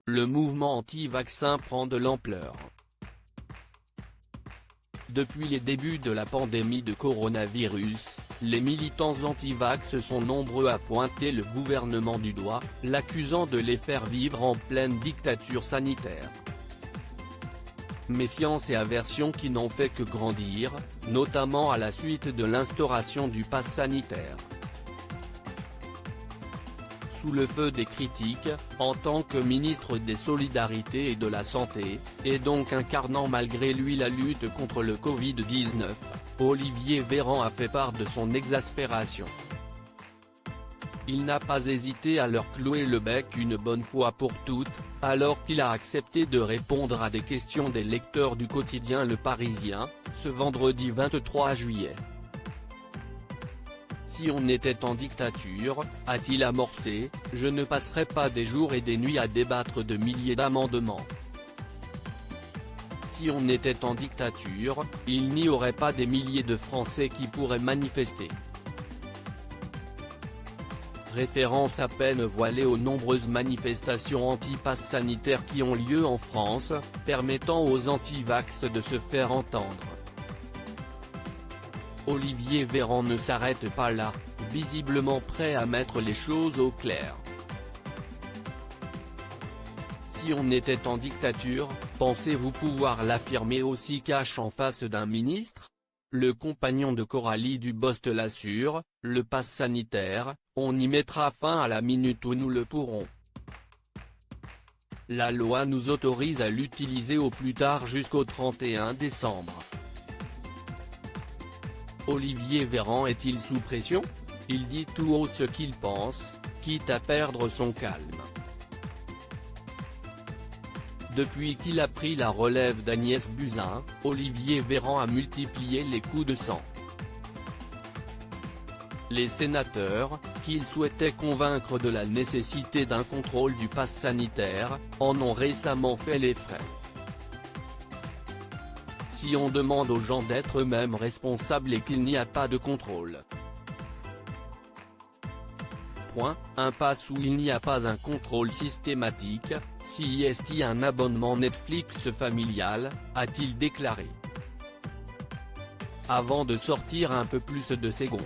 le mouvement anti-vaccin prend de l'ampleur. Depuis les débuts de la pandémie de coronavirus, les militants anti-vax sont nombreux à pointer le gouvernement du doigt, l'accusant de les faire vivre en pleine dictature sanitaire. Méfiance et aversion qui n'ont fait que grandir, notamment à la suite de l'instauration du pass sanitaire. Sous le feu des critiques, en tant que ministre des Solidarités et de la Santé, et donc incarnant malgré lui la lutte contre le Covid-19, Olivier Véran a fait part de son exaspération. Il n'a pas hésité à leur clouer le bec une bonne fois pour toutes, alors qu'il a accepté de répondre à des questions des lecteurs du quotidien Le Parisien, ce vendredi 23 juillet. Si on était en dictature, a-t-il amorcé, je ne passerais pas des jours et des nuits à débattre de milliers d'amendements. Si on était en dictature, il n'y aurait pas des milliers de Français qui pourraient manifester. Référence à peine voilée aux nombreuses manifestations anti-pass sanitaire qui ont lieu en France, permettant aux anti-vax de se faire entendre. Olivier Véran ne s'arrête pas là, visiblement prêt à mettre les choses au clair. Si on était en dictature, pensez-vous pouvoir l'affirmer aussi cash en face d'un ministre? Le compagnon de Coralie Dubost l'assure, le pass sanitaire, on y mettra fin à la minute où nous le pourrons. La loi nous autorise à l'utiliser au plus tard jusqu'au 31 décembre. Olivier Véran est-il sous pression? Il dit tout haut ce qu'il pense, quitte à perdre son calme. Depuis qu'il a pris la relève d'Agnès Buzyn, Olivier Véran a multiplié les coups de sang. Les sénateurs, qu'il souhaitait convaincre de la nécessité d'un contrôle du pass sanitaire, en ont récemment fait les frais. Si on demande aux gens d'être eux-mêmes responsables et qu'il n'y a pas de contrôle. Un pass où il n'y a pas un contrôle systématique, si est-il un abonnement Netflix familial, a-t-il déclaré. Avant de sortir un peu plus de ses gonds.